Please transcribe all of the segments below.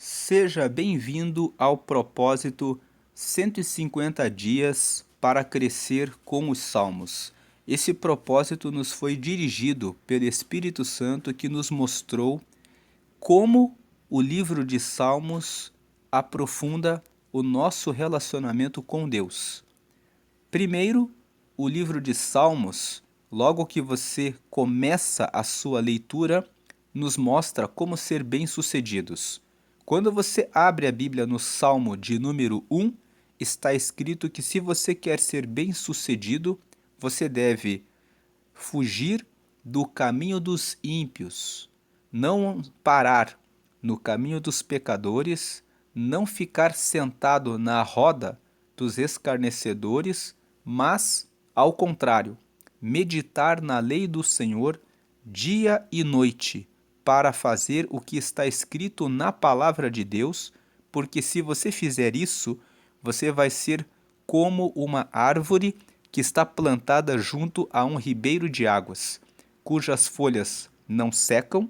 Seja bem-vindo ao propósito 150 dias para crescer com os Salmos. Esse propósito nos foi dirigido pelo Espírito Santo que nos mostrou como o livro de Salmos aprofunda o nosso relacionamento com Deus. Primeiro, o livro de Salmos, logo que você começa a sua leitura, nos mostra como ser bem-sucedidos. Quando você abre a Bíblia no Salmo de número 1, está escrito que se você quer ser bem-sucedido, você deve fugir do caminho dos ímpios, não parar no caminho dos pecadores, não ficar sentado na roda dos escarnecedores, mas, ao contrário, meditar na lei do Senhor dia e noite, para fazer o que está escrito na palavra de Deus, porque se você fizer isso, você vai ser como uma árvore que está plantada junto a um ribeiro de águas, cujas folhas não secam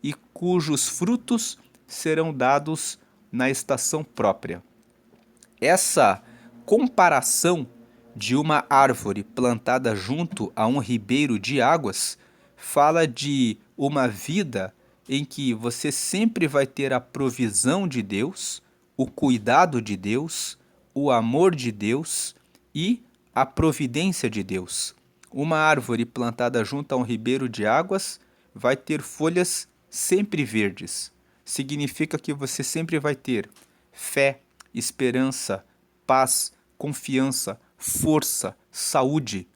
e cujos frutos serão dados na estação própria. Essa comparação de uma árvore plantada junto a um ribeiro de águas fala de uma vida em que você sempre vai ter a provisão de Deus, o cuidado de Deus, o amor de Deus e a providência de Deus. Uma árvore plantada junto a um ribeiro de águas vai ter folhas sempre verdes. Significa que você sempre vai ter fé, esperança, paz, confiança, força, saúde.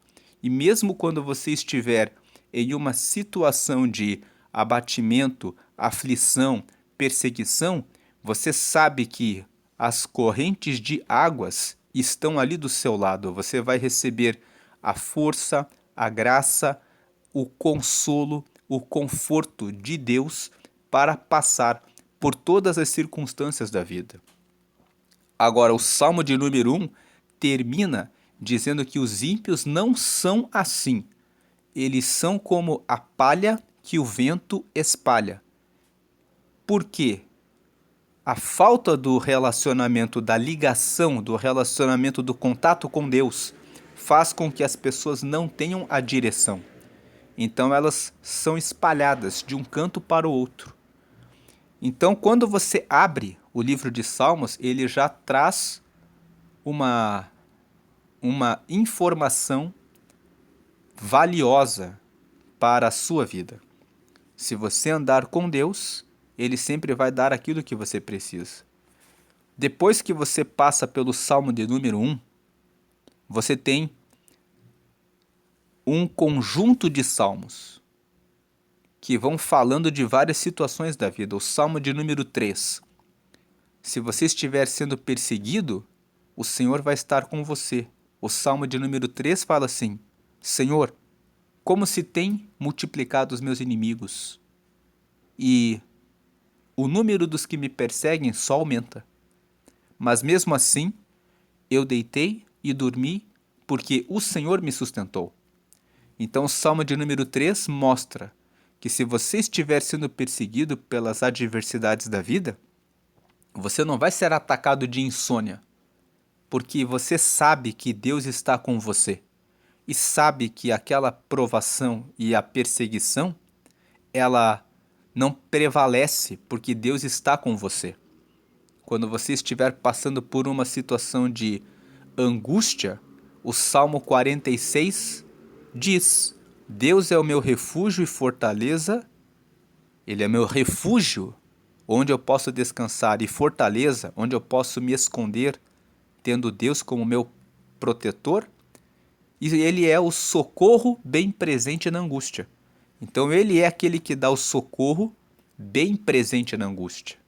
E mesmo quando você estiver em uma situação de abatimento, aflição, perseguição, você sabe que as correntes de águas estão ali do seu lado. Você vai receber a força, a graça, o consolo, o conforto de Deus para passar por todas as circunstâncias da vida. Agora, o Salmo de número 1 termina dizendo que os ímpios não são assim. Eles são como a palha que o vento espalha. Por quê? A falta do relacionamento, da ligação, do relacionamento, do contato com Deus, faz com que as pessoas não tenham a direção. Então elas são espalhadas de um canto para o outro. Então, quando você abre o livro de Salmos, ele já traz uma informação valiosa para a sua vida. Se você andar com Deus, Ele sempre vai dar aquilo que você precisa. Depois que você passa pelo Salmo de número 1, você tem um conjunto de salmos que vão falando de várias situações da vida. O Salmo de número 3. Se você estiver sendo perseguido, o Senhor vai estar com você. O Salmo de número 3 fala assim: Senhor, como se tem multiplicado os meus inimigos, e o número dos que me perseguem só aumenta. Mas mesmo assim, eu deitei e dormi, porque o Senhor me sustentou. Então o Salmo de número 3 mostra que se você estiver sendo perseguido pelas adversidades da vida, você não vai ser atacado de insônia, porque você sabe que Deus está com você e sabe que aquela provação e a perseguição, ela não prevalece porque Deus está com você. Quando você estiver passando por uma situação de angústia, o Salmo 46 diz: Deus é o meu refúgio e fortaleza, Ele é meu refúgio, onde eu posso descansar, e fortaleza, onde eu posso me esconder, tendo Deus como meu protetor, e Ele é o socorro bem presente na angústia. Então Ele é aquele que dá o socorro bem presente na angústia.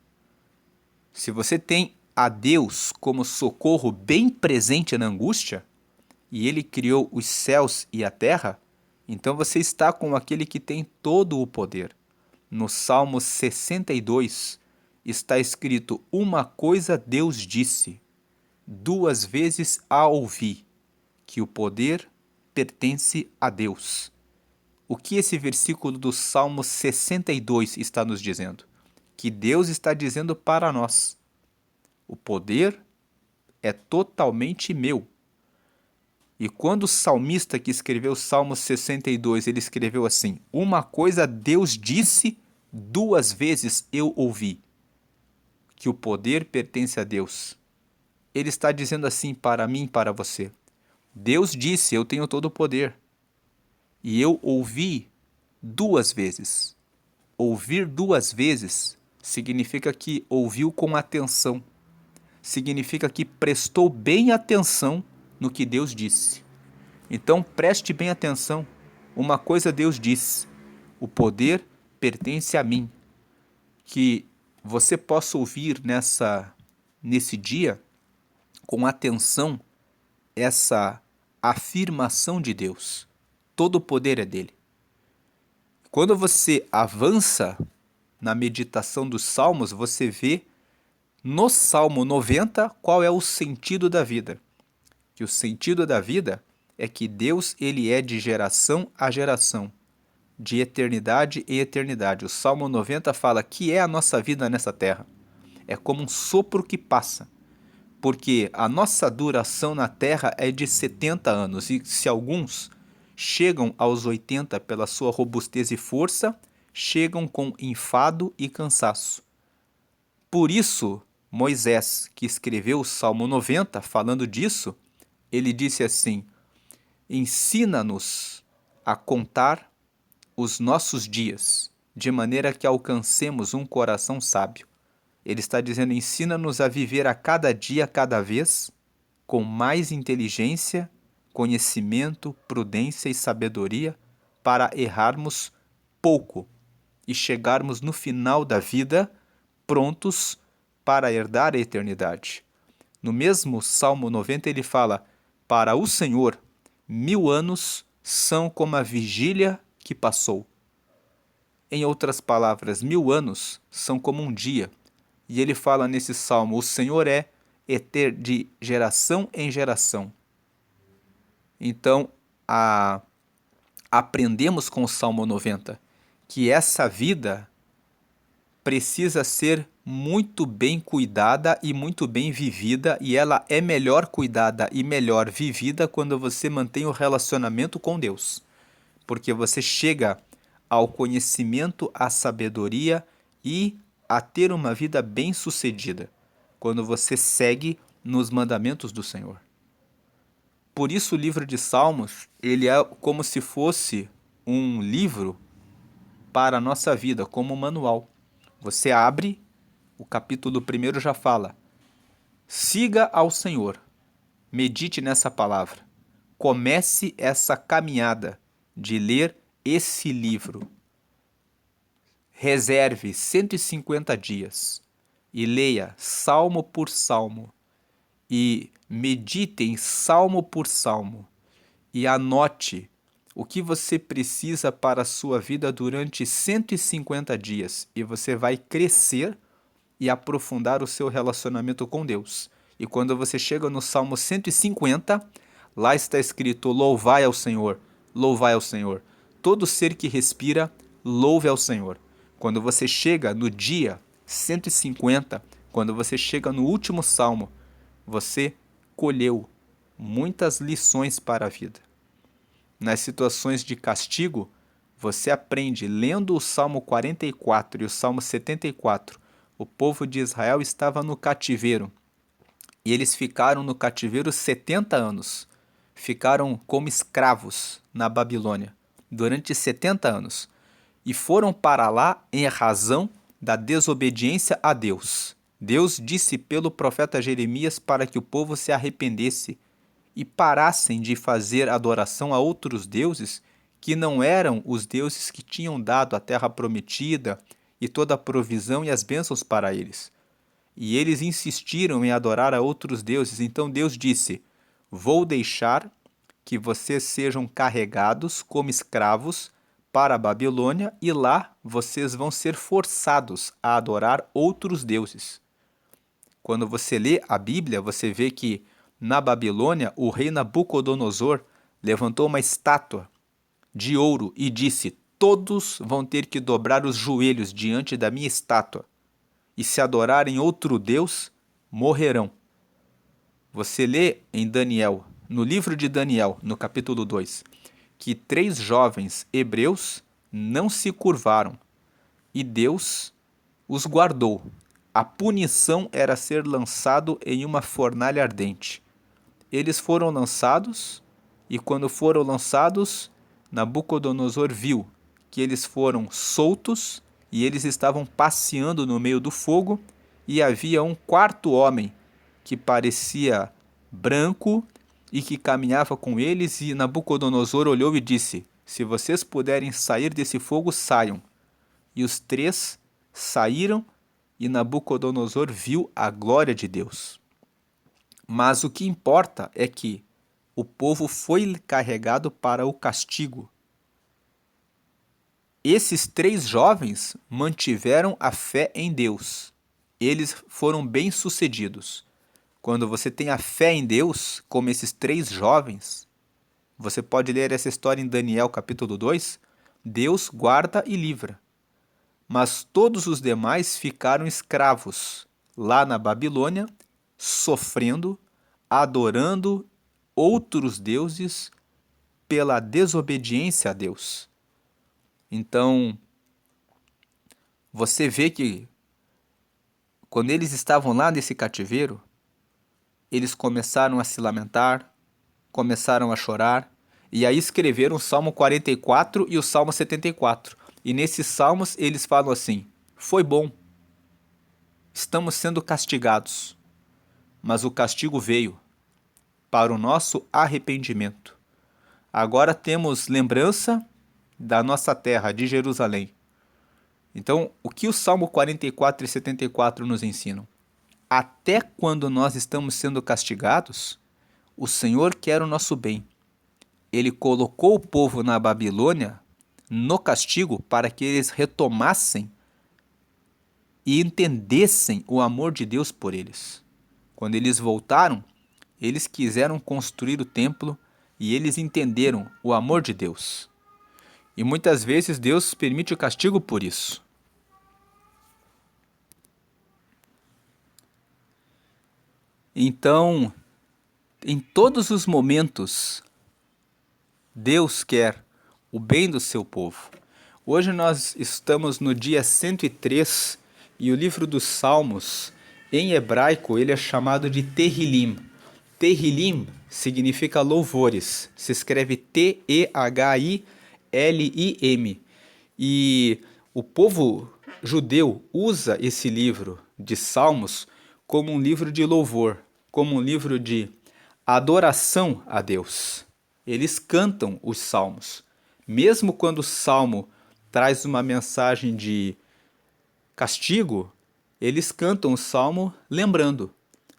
Se você tem a Deus como socorro bem presente na angústia, e Ele criou os céus e a terra, então você está com aquele que tem todo o poder. No Salmo 62 está escrito: uma coisa Deus disse, duas vezes a ouvi, que o poder pertence a Deus. O que esse versículo do Salmo 62 está nos dizendo? que Deus está dizendo para nós: o poder é totalmente meu. E quando o salmista que escreveu o Salmo 62, ele escreveu assim: uma coisa Deus disse, 2 vezes eu ouvi, que o poder pertence a Deus. Ele está dizendo assim para mim e para você: Deus disse, eu tenho todo o poder. E eu ouvi 2 vezes. Ouvir 2 vezes significa que ouviu com atenção. Significa que prestou bem atenção no que Deus disse. Então preste bem atenção. Uma coisa Deus disse: o poder pertence a mim. Que você possa ouvir nesse dia com atenção essa afirmação de Deus. Todo o poder é dele. Quando você avança na meditação dos Salmos, você vê no Salmo 90 qual é o sentido da vida. Que o sentido da vida é que Deus ele é de geração a geração, de eternidade em eternidade. O Salmo 90 fala que é a nossa vida nessa terra. É como um sopro que passa. Porque a nossa duração na terra é de 70 anos. E se alguns chegam aos 80 pela sua robustez e força, chegam com enfado e cansaço. Por isso, Moisés, que escreveu o Salmo 90, falando disso, ele disse assim: ensina-nos a contar os nossos dias, de maneira que alcancemos um coração sábio. Ele está dizendo: ensina-nos a viver a cada dia, cada vez, com mais inteligência, conhecimento, prudência e sabedoria, para errarmos pouco e chegarmos no final da vida prontos para herdar a eternidade. No mesmo Salmo 90 ele fala: para o Senhor, 1000 anos são como a vigília que passou. Em outras palavras, 1000 anos são como um dia. E ele fala nesse salmo: o Senhor é de geração em geração. Então, aprendemos com o Salmo 90 que essa vida precisa ser muito bem cuidada e muito bem vivida, e ela é melhor cuidada e melhor vivida quando você mantém o relacionamento com Deus. Porque você chega ao conhecimento, à sabedoria e a ter uma vida bem-sucedida, quando você segue nos mandamentos do Senhor. Por isso o livro de Salmos, ele é como se fosse um livro para a nossa vida, como um manual. Você abre, o capítulo 1 já fala: siga ao Senhor, medite nessa palavra, comece essa caminhada de ler esse livro. Reserve 150 dias e leia salmo por salmo e medite em salmo por salmo e anote o que você precisa para a sua vida durante 150 dias, e você vai crescer e aprofundar o seu relacionamento com Deus. E quando você chega no Salmo 150, lá está escrito: louvai ao Senhor, louvai ao Senhor. Todo ser que respira, louve ao Senhor. Quando você chega no dia 150, quando você chega no último salmo, você colheu muitas lições para a vida. Nas situações de castigo, você aprende lendo o Salmo 44 e o Salmo 74. O povo de Israel estava no cativeiro e eles ficaram no cativeiro 70 anos. Ficaram como escravos na Babilônia durante 70 anos e foram para lá em razão da desobediência a Deus. Deus disse pelo profeta Jeremias para que o povo se arrependesse e parassem de fazer adoração a outros deuses que não eram os deuses que tinham dado a terra prometida e toda a provisão e as bênçãos para eles. E eles insistiram em adorar a outros deuses. Então Deus disse: vou deixar que vocês sejam carregados como escravos para a Babilônia, e lá vocês vão ser forçados a adorar outros deuses. Quando você lê a Bíblia, você vê que na Babilônia, o rei Nabucodonosor levantou uma estátua de ouro e disse: todos vão ter que dobrar os joelhos diante da minha estátua. e se adorarem outro Deus, morrerão. Você lê em Daniel, no livro de Daniel, no capítulo 2, que 3 jovens hebreus não se curvaram e Deus os guardou. A punição era ser lançado em uma fornalha ardente. Eles foram lançados, e quando foram lançados, Nabucodonosor viu que eles foram soltos e eles estavam passeando no meio do fogo, e havia um quarto homem que parecia branco e que caminhava com eles, e Nabucodonosor olhou e disse: se vocês puderem sair desse fogo, saiam. E os 3 saíram, e Nabucodonosor viu a glória de Deus. Mas o que importa é que o povo foi carregado para o castigo. Esses 3 jovens mantiveram a fé em Deus. Eles foram bem-sucedidos. Quando você tem a fé em Deus, como esses 3 jovens, você pode ler essa história em Daniel capítulo 2, Deus guarda e livra. Mas todos os demais ficaram escravos lá na Babilônia, sofrendo, adorando outros deuses pela desobediência a Deus. Então, você vê que quando eles estavam lá nesse cativeiro, eles começaram a se lamentar, começaram a chorar, e aí escreveram o Salmo 44 e o Salmo 74. E nesses salmos eles falam assim: foi bom, estamos sendo castigados, mas o castigo veio para o nosso arrependimento. Agora temos lembrança da nossa terra, de Jerusalém. Então, o que o Salmo 44 e 74 nos ensinam? Até quando nós estamos sendo castigados, o Senhor quer o nosso bem. Ele colocou o povo na Babilônia no castigo para que eles retomassem e entendessem o amor de Deus por eles. Quando eles voltaram, eles quiseram construir o templo e eles entenderam o amor de Deus. E muitas vezes Deus permite o castigo por isso. Então, em todos os momentos, Deus quer o bem do seu povo. Hoje nós estamos no dia 103 e o livro dos Salmos, em hebraico, ele é chamado de Tehillim. Tehillim significa louvores, se escreve Tehillim. E o povo judeu usa esse livro de Salmos como um livro de louvor, como um livro de adoração a Deus. Eles cantam os salmos. Mesmo quando o salmo traz uma mensagem de castigo, eles cantam o salmo lembrando: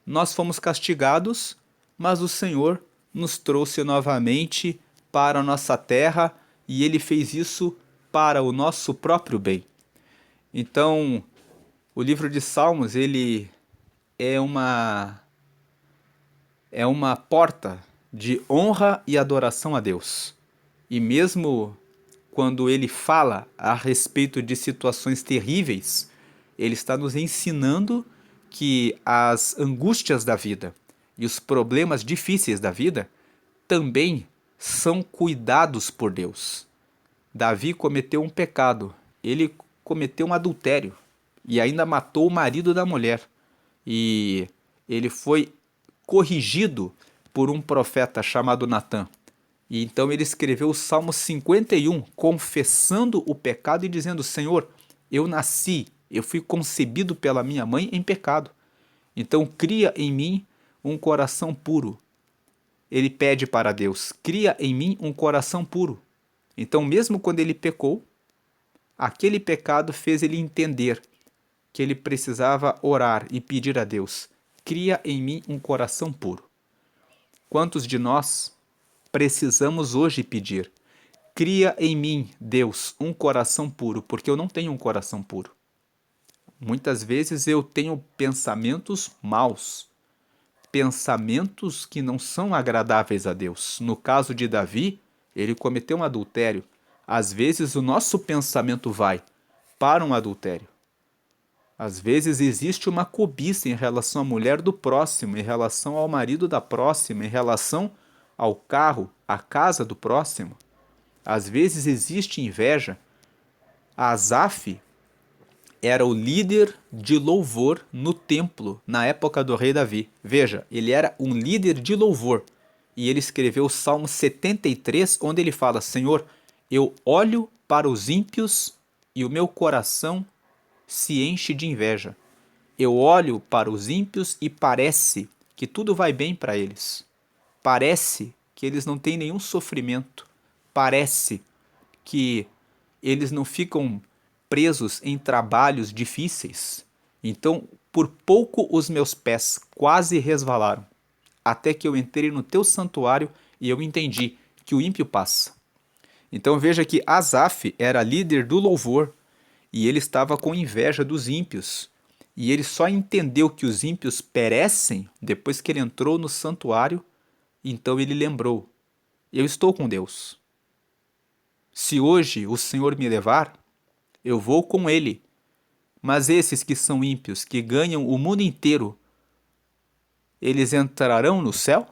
nós fomos castigados, mas o Senhor nos trouxe novamente para a nossa terra e Ele fez isso para o nosso próprio bem. Então, o livro de Salmos, ele é uma porta de honra e adoração a Deus. E mesmo quando ele fala a respeito de situações terríveis, ele está nos ensinando que as angústias da vida e os problemas difíceis da vida também são cuidados por Deus. Davi cometeu um pecado, ele cometeu um adultério e ainda matou o marido da mulher. E ele foi corrigido por um profeta chamado Natã. E então ele escreveu o Salmo 51, confessando o pecado e dizendo: Senhor, eu nasci, eu fui concebido pela minha mãe em pecado. Então cria em mim um coração puro. Ele pede para Deus: cria em mim um coração puro. Então, mesmo quando ele pecou, aquele pecado fez ele entender que ele precisava orar e pedir a Deus: cria em mim um coração puro. Quantos de nós precisamos hoje pedir: cria em mim, Deus, um coração puro, porque eu não tenho um coração puro. Muitas vezes eu tenho pensamentos maus, pensamentos que não são agradáveis a Deus. No caso de Davi, ele cometeu um adultério. Às vezes o nosso pensamento vai para um adultério. Às vezes existe uma cobiça em relação à mulher do próximo, em relação ao marido da próxima, em relação ao carro, à casa do próximo. Às vezes existe inveja. Asaf era o líder de louvor no templo na época do rei Davi. Veja, ele era um líder de louvor. E ele escreveu o Salmo 73, onde ele fala: Senhor, eu olho para os ímpios e o meu coração se enche de inveja. Eu olho para os ímpios e parece que tudo vai bem para eles. Parece que eles não têm nenhum sofrimento. Parece que eles não ficam presos em trabalhos difíceis. Então, por pouco os meus pés quase resvalaram, até que eu entrei no teu santuário e eu entendi que o ímpio passa. Então veja que Asaf era líder do louvor e ele estava com inveja dos ímpios. E ele só entendeu que os ímpios perecem depois que ele entrou no santuário. Então ele lembrou: eu estou com Deus. Se hoje o Senhor me levar, eu vou com ele. Mas esses que são ímpios, que ganham o mundo inteiro, eles entrarão no céu?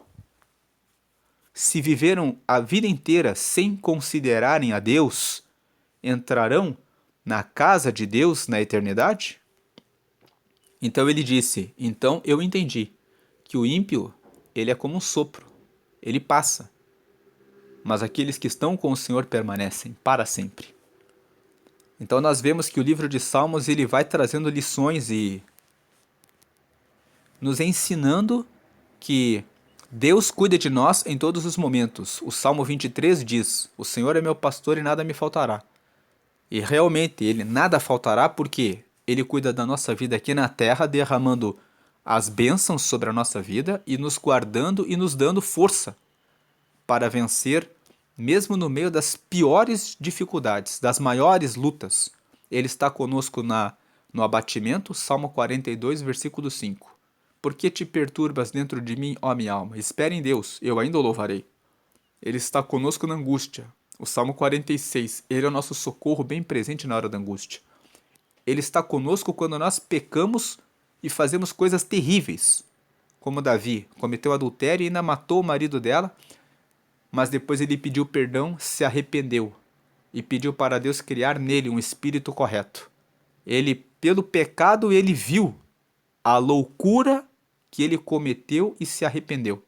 Se viveram a vida inteira sem considerarem a Deus, entrarão na casa de Deus na eternidade? Então ele disse: então eu entendi que o ímpio, ele é como um sopro, ele passa, mas aqueles que estão com o Senhor permanecem para sempre. Então nós vemos que o livro de Salmos ele vai trazendo lições e nos ensinando que Deus cuida de nós em todos os momentos. O Salmo 23 diz: o Senhor é meu pastor e nada me faltará. E realmente ele nada faltará porque ele cuida da nossa vida aqui na terra, derramando as bênçãos sobre a nossa vida e nos guardando e nos dando força para vencer, mesmo no meio das piores dificuldades, das maiores lutas. Ele está conosco no abatimento, Salmo 42, versículo 5. Por que te perturbas dentro de mim, ó minha alma? Espere em Deus, eu ainda o louvarei. Ele está conosco na angústia. O Salmo 46, ele é o nosso socorro bem presente na hora da angústia. Ele está conosco quando nós pecamos e fazemos coisas terríveis, como Davi cometeu adultério e ainda matou o marido dela, mas depois ele pediu perdão, se arrependeu e pediu para Deus criar nele um espírito correto. Ele, pelo pecado, ele viu a loucura que ele cometeu e se arrependeu.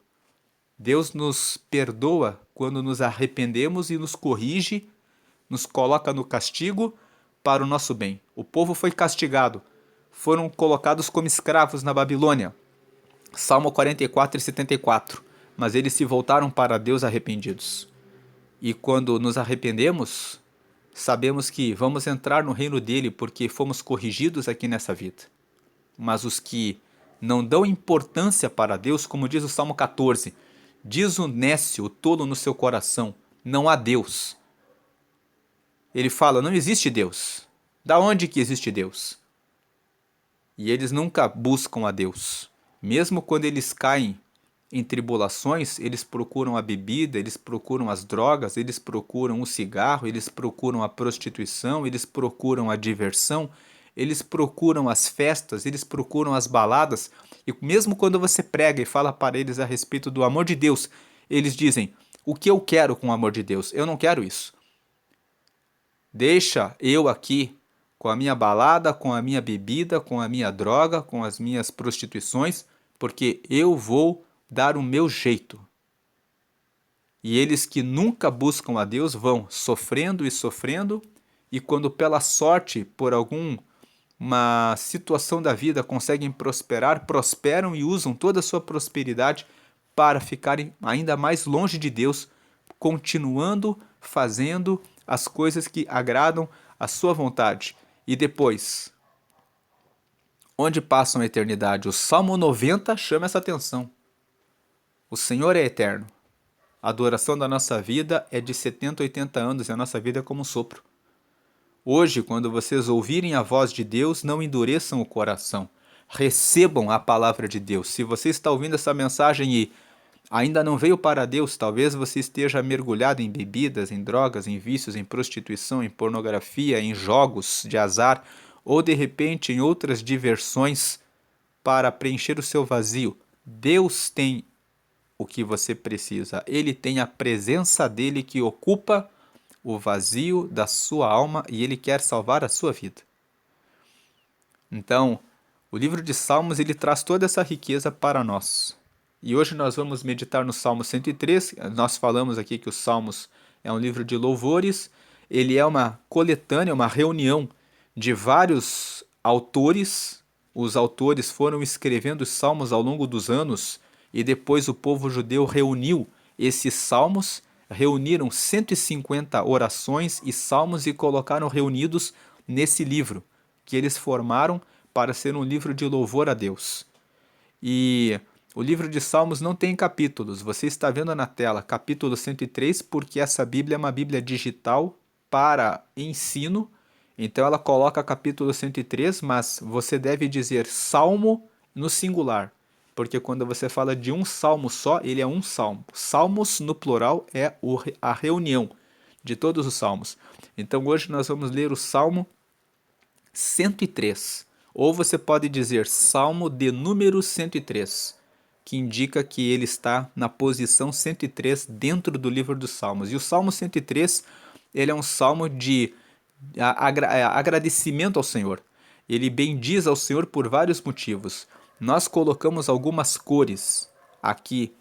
Deus nos perdoa quando nos arrependemos e nos corrige, nos coloca no castigo para o nosso bem. O povo foi castigado, foram colocados como escravos na Babilônia. Salmo 44 e 74. Mas eles se voltaram para Deus arrependidos. E quando nos arrependemos, sabemos que vamos entrar no reino dele porque fomos corrigidos aqui nessa vida. Mas os que não dão importância para Deus, como diz o Salmo 14, diz o nécio, o tolo no seu coração, não há Deus. Ele fala, não existe Deus. Da onde que existe Deus? E eles nunca buscam a Deus. Mesmo quando eles caem em tribulações, eles procuram a bebida, eles procuram as drogas, eles procuram o cigarro, eles procuram a prostituição, eles procuram a diversão, eles procuram as festas, eles procuram as baladas. E mesmo quando você prega e fala para eles a respeito do amor de Deus, eles dizem, o que eu quero com o amor de Deus? Eu não quero isso. Deixa eu aqui com a minha balada, com a minha bebida, com a minha droga, com as minhas prostituições, porque eu vou dar o meu jeito. E eles que nunca buscam a Deus vão sofrendo e sofrendo, e quando pela sorte, por alguma situação da vida, conseguem prosperar, prosperam e usam toda a sua prosperidade para ficarem ainda mais longe de Deus, continuando fazendo as coisas que agradam a sua vontade. E depois, onde passam a eternidade? O Salmo 90 chama essa atenção. O Senhor é eterno. A duração da nossa vida é de 70, 80 anos e a nossa vida é como um sopro. Hoje, quando vocês ouvirem a voz de Deus, não endureçam o coração. Recebam a palavra de Deus. Se você está ouvindo essa mensagem e ainda não veio para Deus, talvez você esteja mergulhado em bebidas, em drogas, em vícios, em prostituição, em pornografia, em jogos de azar, ou de repente em outras diversões para preencher o seu vazio. Deus tem o que você precisa. Ele tem a presença dele que ocupa o vazio da sua alma e ele quer salvar a sua vida. Então, o livro de Salmos ele traz toda essa riqueza para nós. E hoje nós vamos meditar no Salmo 103. Nós falamos aqui que os Salmos é um livro de louvores. Ele é uma coletânea, uma reunião de vários autores. Os autores foram escrevendo os salmos ao longo dos anos e depois o povo judeu reuniu esses salmos, reuniram 150 orações e salmos e colocaram reunidos nesse livro, que eles formaram para ser um livro de louvor a Deus. E o livro de Salmos não tem capítulos, você está vendo na tela capítulo 103, porque essa Bíblia é uma Bíblia digital para ensino. Então ela coloca capítulo 103, mas você deve dizer salmo no singular, porque quando você fala de um salmo só, ele é um salmo. Salmos no plural é a reunião de todos os salmos. Então hoje nós vamos ler o Salmo 103, ou você pode dizer Salmo de número 103, que indica que ele está na posição 103 dentro do livro dos Salmos. E o Salmo 103, ele é um salmo de agradecimento ao Senhor. Ele bendiz ao Senhor por vários motivos. Nós colocamos algumas cores aqui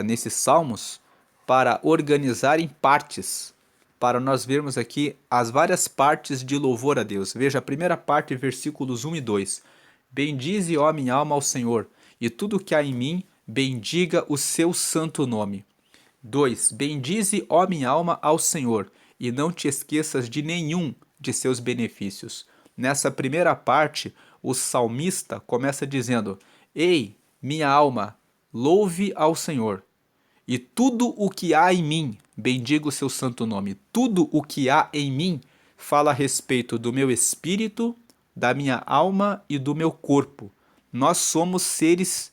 nesses salmos para organizar em partes, para nós vermos aqui as várias partes de louvor a Deus. Veja a primeira parte, versículos 1 e 2. Bendize, ó minha alma, ao Senhor, e tudo que há em mim, bendiga o seu santo nome. 2. Bendize, ó minha alma, ao Senhor, e não te esqueças de nenhum de seus benefícios. Nessa primeira parte, o salmista começa dizendo: Ei, minha alma, louve ao Senhor, e tudo o que há em mim, bendiga o seu santo nome. Tudo o que há em mim fala a respeito do meu espírito, da minha alma e do meu corpo. Nós somos seres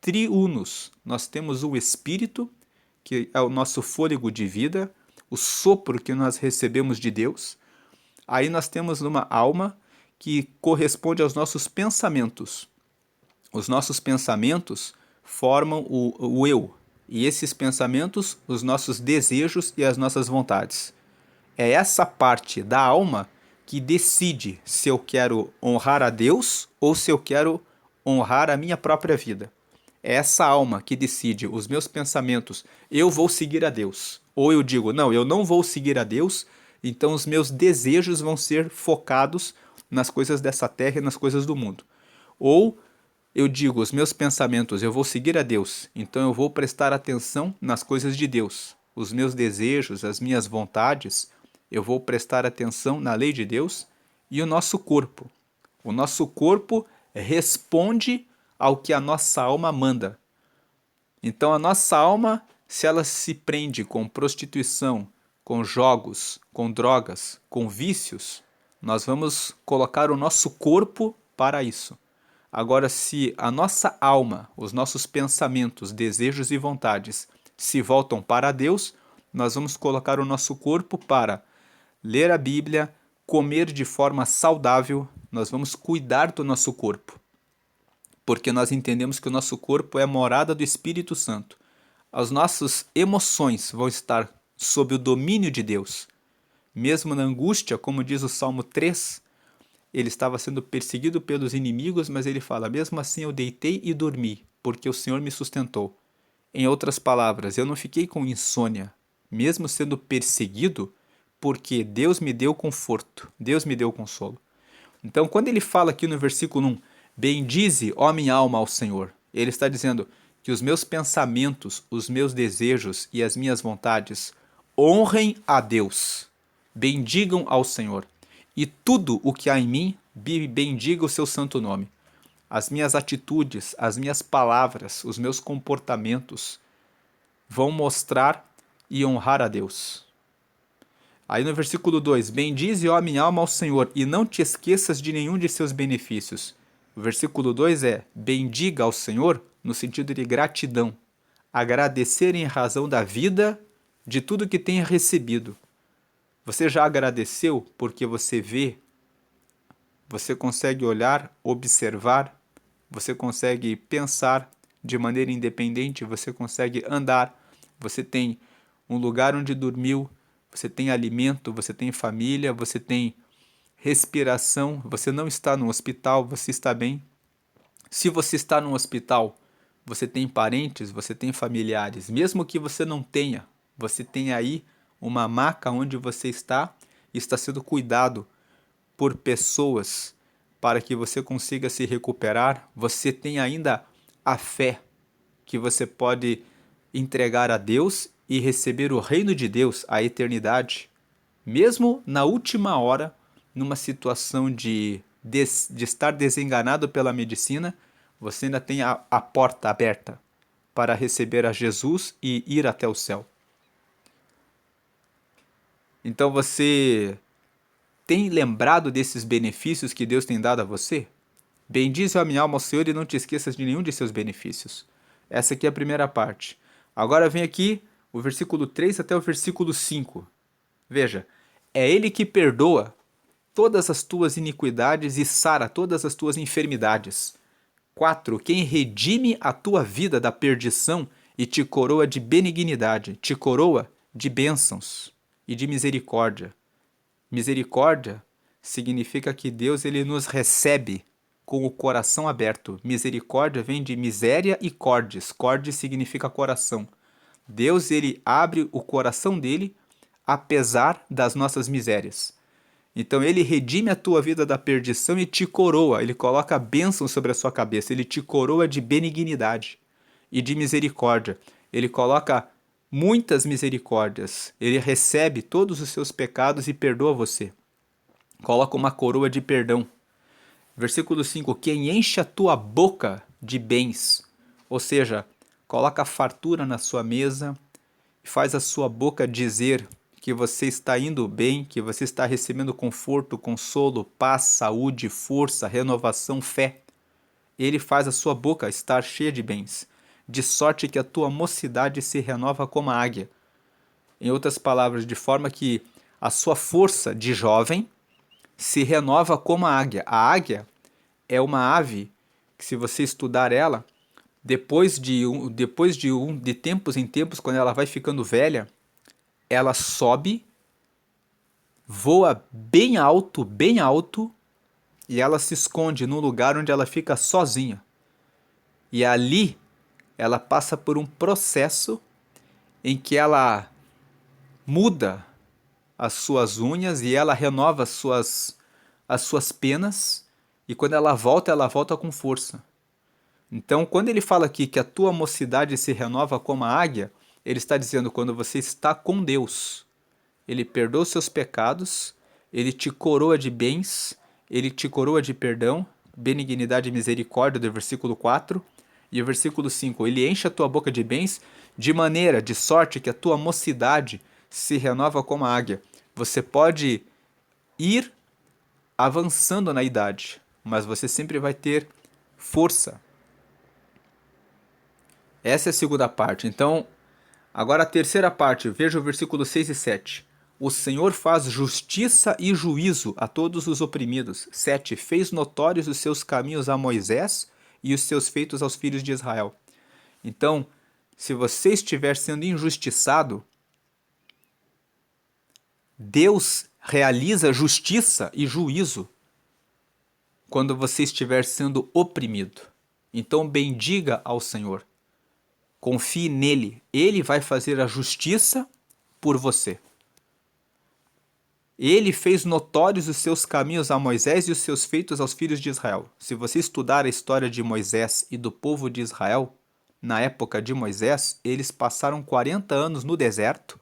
triunos. Nós temos o espírito, que é o nosso fôlego de vida, o sopro que nós recebemos de Deus. Aí nós temos uma alma que corresponde aos nossos pensamentos. Os nossos pensamentos formam o eu, e esses pensamentos, os nossos desejos e as nossas vontades. É essa parte da alma que decide se eu quero honrar a Deus ou se eu quero honrar a minha própria vida. É essa alma que decide os meus pensamentos, eu vou seguir a Deus. Ou eu digo, não, eu não vou seguir a Deus, então os meus desejos vão ser focados nas coisas dessa terra e nas coisas do mundo. Ou eu digo, os meus pensamentos, eu vou seguir a Deus, então eu vou prestar atenção nas coisas de Deus. Os meus desejos, as minhas vontades, eu vou prestar atenção na lei de Deus. E o nosso corpo. O nosso corpo responde ao que a nossa alma manda. Então a nossa alma, se ela se prende com prostituição, com jogos, com drogas, com vícios, nós vamos colocar o nosso corpo para isso. Agora, se a nossa alma, os nossos pensamentos, desejos e vontades se voltam para Deus, nós vamos colocar o nosso corpo para ler a Bíblia, comer de forma saudável, nós vamos cuidar do nosso corpo, porque nós entendemos que o nosso corpo é a morada do Espírito Santo. As nossas emoções vão estar sob o domínio de Deus. Mesmo na angústia, como diz o Salmo 3, ele estava sendo perseguido pelos inimigos, mas ele fala, mesmo assim eu deitei e dormi, porque o Senhor me sustentou. Em outras palavras, eu não fiquei com insônia, mesmo sendo perseguido, porque Deus me deu conforto, Deus me deu consolo. Então, quando ele fala aqui no versículo 1, bendize, ó minha alma, ao Senhor, ele está dizendo que os meus pensamentos, os meus desejos e as minhas vontades honrem a Deus, bendigam ao Senhor. E tudo o que há em mim, bendiga o seu santo nome. As minhas atitudes, as minhas palavras, os meus comportamentos vão mostrar e honrar a Deus. Aí no versículo 2, bendize, ó minha alma, ao Senhor, e não te esqueças de nenhum de seus benefícios. O versículo 2 é, bendiga ao Senhor, no sentido de gratidão. Agradecer em razão da vida, de tudo que tenha recebido. Você já agradeceu porque você vê, você consegue olhar, observar, você consegue pensar de maneira independente, você consegue andar, você tem um lugar onde dormiu, você tem alimento, você tem família, você tem respiração, você não está no hospital, você está bem. Se você está no hospital, você tem parentes, você tem familiares, mesmo que você não tenha, você tem aí uma maca onde você está e está sendo cuidado por pessoas para que você consiga se recuperar. Você tem ainda a fé que você pode entregar a Deus e receber o reino de Deus, a eternidade, mesmo na última hora, numa situação de estar desenganado pela medicina, você ainda tem a porta aberta para receber a Jesus e ir até o céu. Então você tem lembrado desses benefícios que Deus tem dado a você? Bendize a minha alma ao Senhor e não te esqueças de nenhum de seus benefícios. Essa aqui é a primeira parte. Agora vem aqui o versículo 3 até o versículo 5. Veja, é Ele que perdoa todas as tuas iniquidades e sara todas as tuas enfermidades. 4. Quem redime a tua vida da perdição e te coroa de benignidade, te coroa de bênçãos e de misericórdia. Misericórdia significa que Deus ele nos recebe com o coração aberto. Misericórdia vem de miséria e cordes. Cordes significa coração. Deus ele abre o coração dele apesar das nossas misérias. Então ele redime a tua vida da perdição e te coroa. Ele coloca bênção sobre a sua cabeça. Ele te coroa de benignidade e de misericórdia. Ele coloca muitas misericórdias. Ele recebe todos os seus pecados e perdoa você. Coloca uma coroa de perdão. Versículo 5. Quem enche a tua boca de bens. Ou seja, coloca fartura na sua mesa e faz a sua boca dizer que você está indo bem, que você está recebendo conforto, consolo, paz, saúde, força, renovação, fé. Ele faz a sua boca estar cheia de bens, de sorte que a tua mocidade se renova como a águia. Em outras palavras, de forma que a sua força de jovem se renova como a águia. A águia é uma ave que, se você estudar ela, de tempos em tempos, quando ela vai ficando velha, ela sobe, voa bem alto, e ela se esconde num lugar onde ela fica sozinha. E ali ela passa por um processo em que ela muda as suas unhas e ela renova as suas penas, e quando ela volta com força. Então, quando ele fala aqui que a tua mocidade se renova como a águia, ele está dizendo quando você está com Deus. Ele perdoa os seus pecados, ele te coroa de bens, ele te coroa de perdão, benignidade e misericórdia, do versículo 4. E o versículo 5, ele enche a tua boca de bens, de sorte que a tua mocidade se renova como a águia. Você pode ir avançando na idade, mas você sempre vai ter força. Essa é a segunda parte. Então, agora a terceira parte, veja o versículo 6 e 7. O Senhor faz justiça e juízo a todos os oprimidos. 7. Fez notórios os seus caminhos a Moisés e os seus feitos aos filhos de Israel. Então, se você estiver sendo injustiçado, Deus realiza justiça e juízo quando você estiver sendo oprimido. Então, bendiga ao Senhor. Confie nele. Ele vai fazer a justiça por você. Ele fez notórios os seus caminhos a Moisés e os seus feitos aos filhos de Israel. Se você estudar a história de Moisés e do povo de Israel, na época de Moisés, eles passaram 40 anos no deserto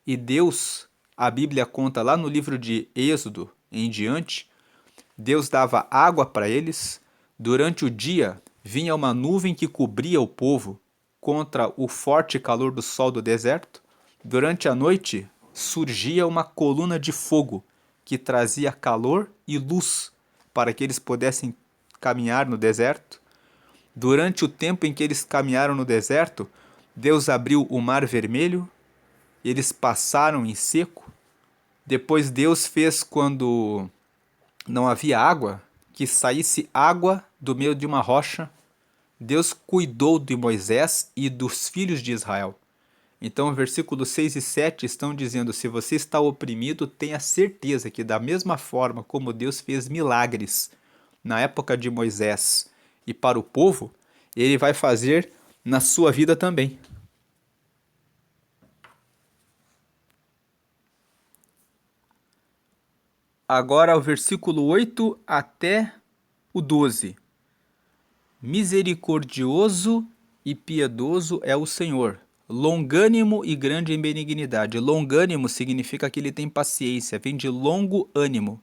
e Deus, a Bíblia conta lá no livro de Êxodo em diante, Deus dava água para eles. Durante o dia vinha uma nuvem que cobria o povo contra o forte calor do sol do deserto. Durante a noite surgia uma coluna de fogo que trazia calor e luz para que eles pudessem caminhar no deserto. Durante o tempo em que eles caminharam no deserto, Deus abriu o mar vermelho, eles passaram em seco. Depois Deus fez, quando não havia água, que saísse água do meio de uma rocha. Deus cuidou de Moisés e dos filhos de Israel. Então, versículos 6 e 7 estão dizendo: se você está oprimido, tenha certeza que, da mesma forma como Deus fez milagres na época de Moisés e para o povo, ele vai fazer na sua vida também. Agora, o versículo 8 até o 12. Misericordioso e piedoso é o Senhor, longânimo e grande em benignidade. Longânimo significa que ele tem paciência, vem de longo ânimo.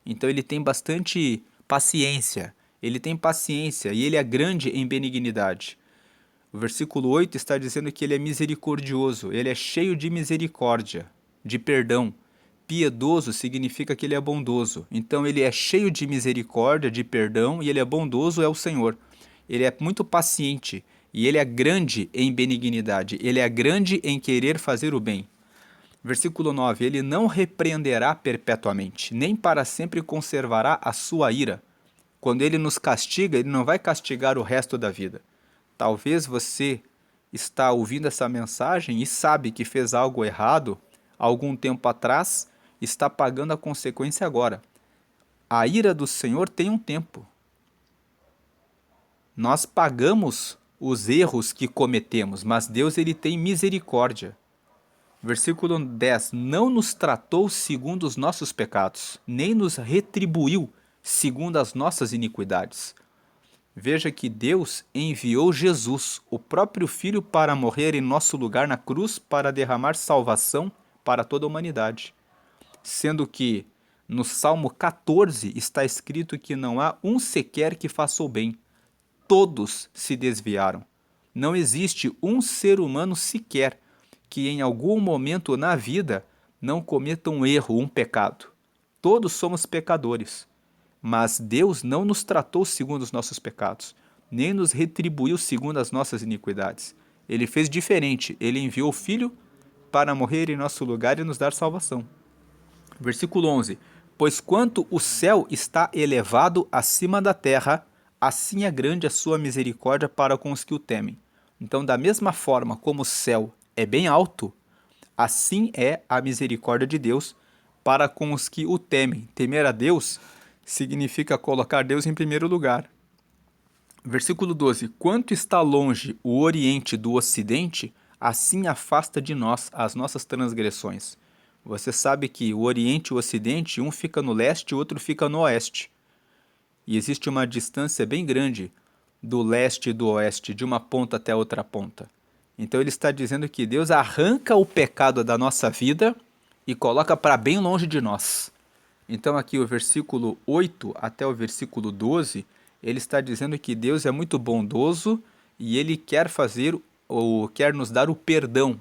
Então ele tem bastante paciência. Ele tem paciência e ele é grande em benignidade. O versículo 8 está dizendo que ele é misericordioso, ele é cheio de misericórdia, de perdão. Piedoso significa que ele é bondoso. Então ele é cheio de misericórdia, de perdão, e ele é bondoso, é o Senhor. Ele é muito paciente e ele é grande em benignidade. Ele é grande em querer fazer o bem. Versículo 9: ele não repreenderá perpetuamente, nem para sempre conservará a sua ira. Quando ele nos castiga, ele não vai castigar o resto da vida. Talvez você está ouvindo essa mensagem e sabe que fez algo errado algum tempo atrás, está pagando a consequência agora. A ira do Senhor tem um tempo. Nós pagamos os erros que cometemos, mas Deus ele tem misericórdia. Versículo 10: não nos tratou segundo os nossos pecados, nem nos retribuiu segundo as nossas iniquidades. Veja que Deus enviou Jesus, o próprio Filho, para morrer em nosso lugar na cruz, para derramar salvação para toda a humanidade. Sendo que no Salmo 14 está escrito que não há um sequer que faça o bem. Todos se desviaram. Não existe um ser humano sequer que em algum momento na vida não cometa um erro, um pecado. Todos somos pecadores. Mas Deus não nos tratou segundo os nossos pecados, nem nos retribuiu segundo as nossas iniquidades. Ele fez diferente. Ele enviou o Filho para morrer em nosso lugar e nos dar salvação. Versículo 11: pois quanto o céu está elevado acima da terra, assim é grande a sua misericórdia para com os que o temem. Então, da mesma forma como o céu é bem alto, assim é a misericórdia de Deus para com os que o temem. Temer a Deus significa colocar Deus em primeiro lugar. Versículo 12: quanto está longe o Oriente do Ocidente, assim afasta de nós as nossas transgressões. Você sabe que o Oriente e o Ocidente, um fica no leste e o outro fica no oeste. E existe uma distância bem grande do leste e do oeste, de uma ponta até outra ponta. Então ele está dizendo que Deus arranca o pecado da nossa vida e coloca para bem longe de nós. Então aqui o versículo 8 até o versículo 12, ele está dizendo que Deus é muito bondoso e ele quer fazer ou quer nos dar o perdão.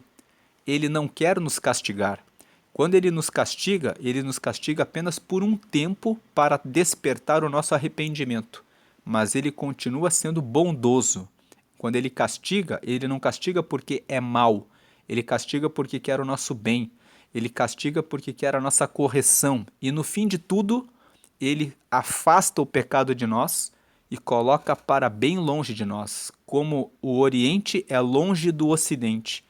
Ele não quer nos castigar. Quando ele nos castiga apenas por um tempo para despertar o nosso arrependimento. Mas ele continua sendo bondoso. Quando ele castiga, ele não castiga porque é mal. Ele castiga porque quer o nosso bem. Ele castiga porque quer a nossa correção. E no fim de tudo, ele afasta o pecado de nós e coloca para bem longe de nós, como o Oriente é longe do Ocidente.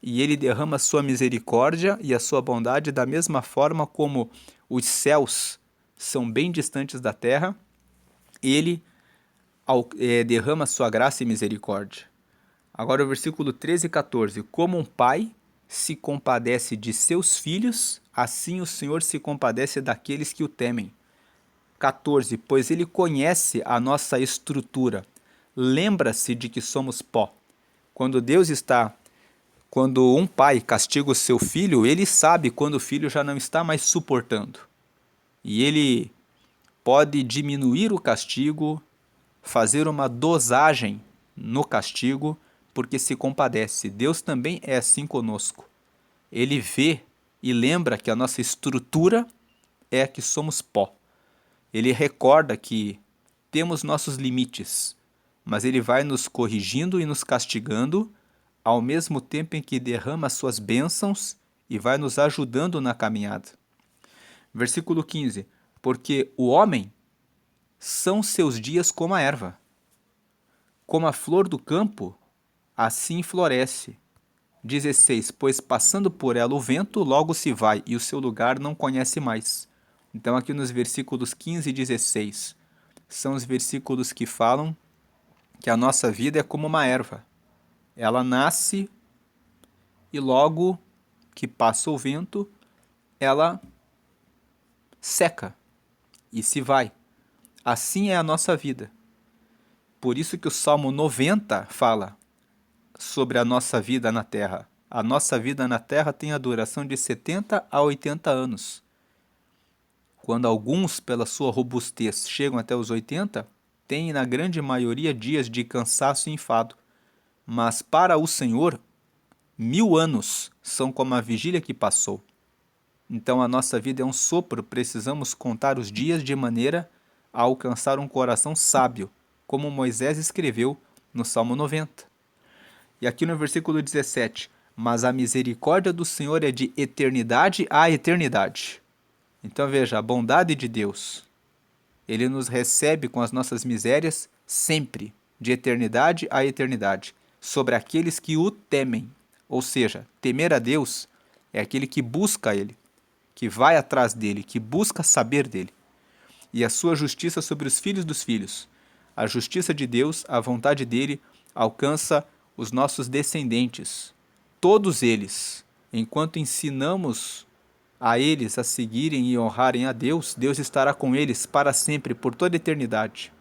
E ele derrama sua misericórdia e a sua bondade da mesma forma como os céus são bem distantes da terra, ele derrama sua graça e misericórdia. Agora o versículo 13 e 14. Como um pai se compadece de seus filhos, assim o Senhor se compadece daqueles que o temem. 14. Pois ele conhece a nossa estrutura, lembra-se de que somos pó. Quando um pai castiga o seu filho, ele sabe quando o filho já não está mais suportando. E ele pode diminuir o castigo, fazer uma dosagem no castigo, porque se compadece. Deus também é assim conosco. Ele vê e lembra que a nossa estrutura é que somos pó. Ele recorda que temos nossos limites, mas ele vai nos corrigindo e nos castigando, ao mesmo tempo em que derrama suas bênçãos e vai nos ajudando na caminhada. Versículo 15. Porque o homem são seus dias como a erva, como a flor do campo, assim floresce. 16. Pois passando por ela o vento, logo se vai, e o seu lugar não conhece mais. Então, aqui nos versículos 15 e 16, são os versículos que falam que a nossa vida é como uma erva. Ela nasce e logo que passa o vento, ela seca e se vai. Assim é a nossa vida. Por isso que o Salmo 90 fala sobre a nossa vida na terra. A nossa vida na terra tem a duração de 70 a 80 anos. Quando alguns, pela sua robustez, chegam até os 80, têm na grande maioria dias de cansaço e enfado. Mas para o Senhor, 1000 anos são como a vigília que passou. Então a nossa vida é um sopro, precisamos contar os dias de maneira a alcançar um coração sábio, como Moisés escreveu no Salmo 90. E aqui no versículo 17, mas a misericórdia do Senhor é de eternidade a eternidade. Então veja, a bondade de Deus, Ele nos recebe com as nossas misérias sempre, de eternidade a eternidade, sobre aqueles que o temem. Ou seja, temer a Deus é aquele que busca Ele, que vai atrás dele, que busca saber dele. E a sua justiça sobre os filhos dos filhos. A justiça de Deus, a vontade dele, alcança os nossos descendentes. Todos eles, enquanto ensinamos a eles a seguirem e honrarem a Deus, Deus estará com eles para sempre, por toda a eternidade.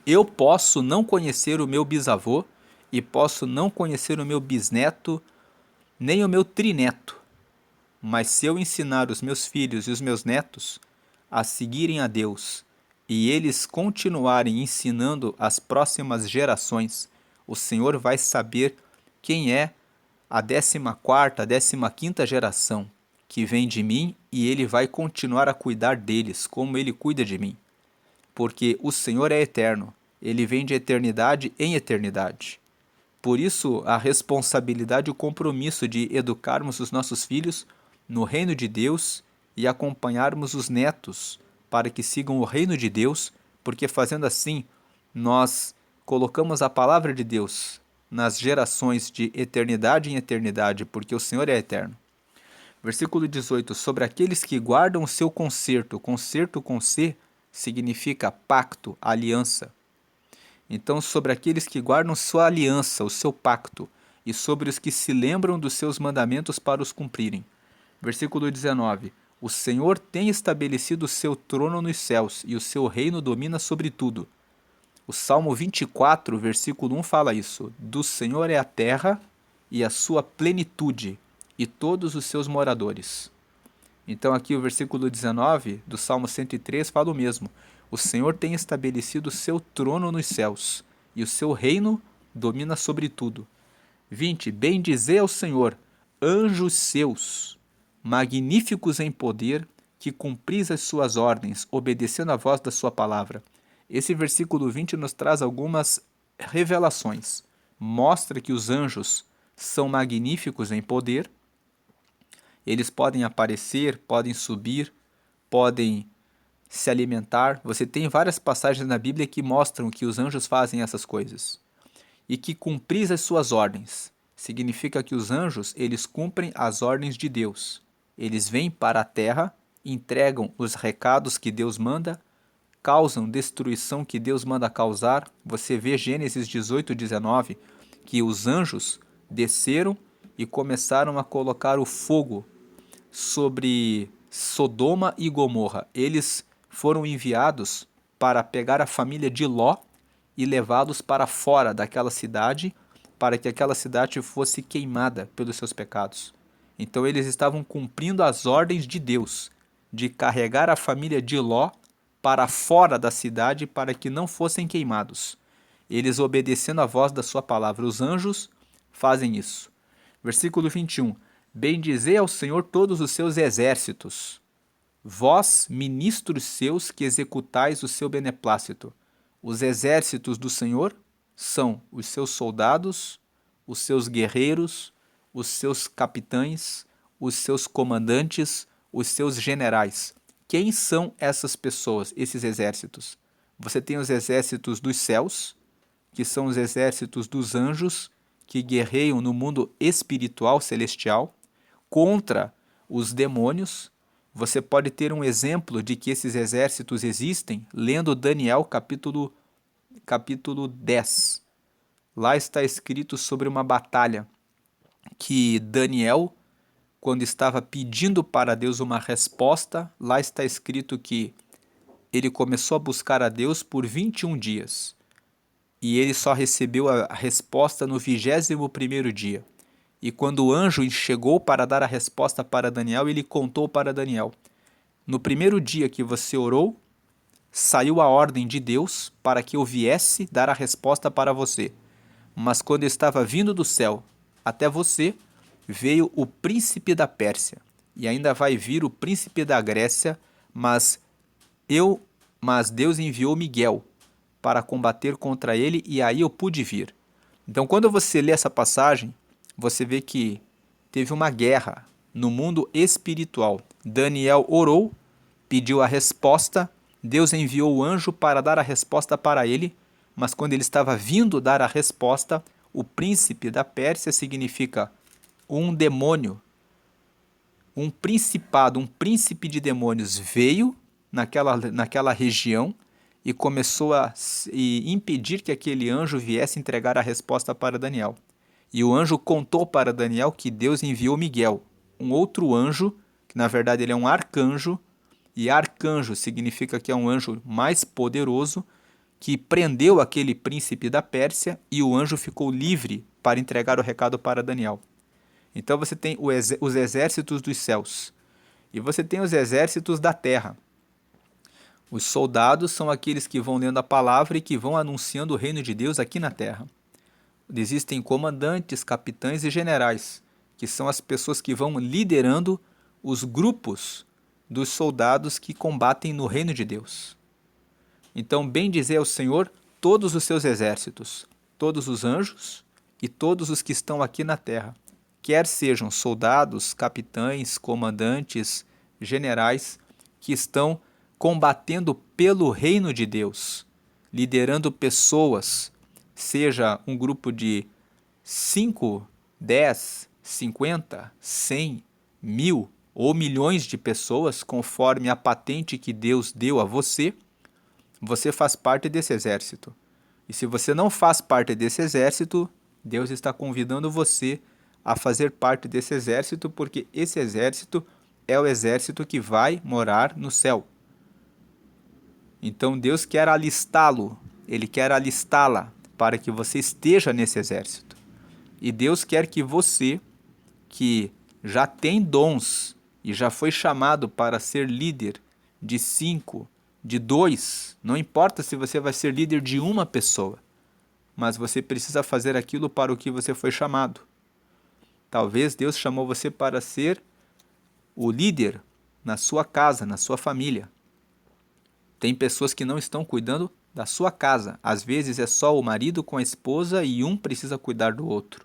Eu posso não conhecer o meu bisavô e posso não conhecer o meu bisneto, nem o meu trineto. Mas se eu ensinar os meus filhos e os meus netos a seguirem a Deus e eles continuarem ensinando as próximas gerações, o Senhor vai saber quem é a 14ª, 15ª geração que vem de mim e ele vai continuar a cuidar deles como ele cuida de mim. Porque o Senhor é eterno, ele vem de eternidade em eternidade. Por isso, a responsabilidade e o compromisso de educarmos os nossos filhos no reino de Deus e acompanharmos os netos para que sigam o reino de Deus, porque fazendo assim, nós colocamos a palavra de Deus nas gerações de eternidade em eternidade, porque o Senhor é eterno. Versículo 18, sobre aqueles que guardam o seu concerto. Concerto com C significa pacto, aliança. Então, sobre aqueles que guardam sua aliança, o seu pacto, e sobre os que se lembram dos seus mandamentos para os cumprirem. Versículo 19. O Senhor tem estabelecido o seu trono nos céus, e o seu reino domina sobre tudo. O Salmo 24, versículo 1 fala isso. Do Senhor é a terra e a sua plenitude, e todos os seus moradores. Então aqui o versículo 19 do Salmo 103 fala o mesmo. O Senhor tem estabelecido o seu trono nos céus, e o seu reino domina sobre tudo. 20. Bendizei ao Senhor, anjos seus, magníficos em poder, que cumpris as suas ordens, obedecendo a voz da sua palavra. Esse versículo 20 nos traz algumas revelações. Mostra que os anjos são magníficos em poder. Eles podem aparecer, podem subir, podem se alimentar. Você tem várias passagens na Bíblia que mostram que os anjos fazem essas coisas. E que cumpris as suas ordens. Significa que os anjos, eles cumprem as ordens de Deus. Eles vêm para a terra, entregam os recados que Deus manda, causam destruição que Deus manda causar. Você vê Gênesis 18, 19, que os anjos desceram e começaram a colocar o fogo sobre Sodoma e Gomorra. Eles foram enviados para pegar a família de Ló e levá-los para fora daquela cidade, para que aquela cidade fosse queimada pelos seus pecados. Então eles estavam cumprindo as ordens de Deus, de carregar a família de Ló para fora da cidade para que não fossem queimados. Eles obedecendo a voz da sua palavra. Os anjos fazem isso. Versículo 21. Bendizei ao Senhor todos os seus exércitos, vós, ministros seus, que executais o seu beneplácito. Os exércitos do Senhor são os seus soldados, os seus guerreiros, os seus capitães, os seus comandantes, os seus generais. Quem são essas pessoas, esses exércitos? Você tem os exércitos dos céus, que são os exércitos dos anjos, que guerreiam no mundo espiritual celestial, contra os demônios. Você pode ter um exemplo de que esses exércitos existem lendo Daniel capítulo 10. Lá está escrito sobre uma batalha que Daniel, quando estava pedindo para Deus uma resposta, lá está escrito que ele começou a buscar a Deus por 21 dias. E ele só recebeu a resposta no 21º dia. E quando o anjo chegou para dar a resposta para Daniel, ele contou para Daniel: no primeiro dia que você orou, saiu a ordem de Deus para que eu viesse dar a resposta para você. Mas quando eu estava vindo do céu até você, veio o príncipe da Pérsia. E ainda vai vir o príncipe da Grécia, mas Deus enviou Miguel para combater contra ele, e aí eu pude vir. Então, quando você lê essa passagem, você vê que teve uma guerra no mundo espiritual. Daniel orou, pediu a resposta, Deus enviou o anjo para dar a resposta para ele, mas quando ele estava vindo dar a resposta, o príncipe da Pérsia significa um demônio, um principado, um príncipe de demônios veio naquela região e começou a impedir que aquele anjo viesse entregar a resposta para Daniel. E o anjo contou para Daniel que Deus enviou Miguel, um outro anjo, que na verdade ele é um arcanjo, e arcanjo significa que é um anjo mais poderoso, que prendeu aquele príncipe da Pérsia e o anjo ficou livre para entregar o recado para Daniel. Então você tem os exércitos dos céus e você tem os exércitos da terra. Os soldados são aqueles que vão lendo a palavra e que vão anunciando o reino de Deus aqui na terra. Existem comandantes, capitães e generais, que são as pessoas que vão liderando os grupos dos soldados que combatem no reino de Deus. Então, bendizer ao Senhor todos os seus exércitos, todos os anjos e todos os que estão aqui na terra, quer sejam soldados, capitães, comandantes, generais, que estão combatendo pelo reino de Deus, liderando pessoas, seja um grupo de 5, 10, 50, 100, 1000 ou milhões de pessoas, conforme a patente que Deus deu a você, você faz parte desse exército. E se você não faz parte desse exército, Deus está convidando você a fazer parte desse exército, porque esse exército é o exército que vai morar no céu. Então Deus quer alistá-lo, Ele quer alistá-la para que você esteja nesse exército. E Deus quer que você, que já tem dons e já foi chamado para ser líder de 5, de 2, não importa se você vai ser líder de uma pessoa, mas você precisa fazer aquilo para o que você foi chamado. Talvez Deus chamou você para ser o líder na sua casa, na sua família. Tem pessoas que não estão cuidando da sua casa. Às vezes é só o marido com a esposa e um precisa cuidar do outro.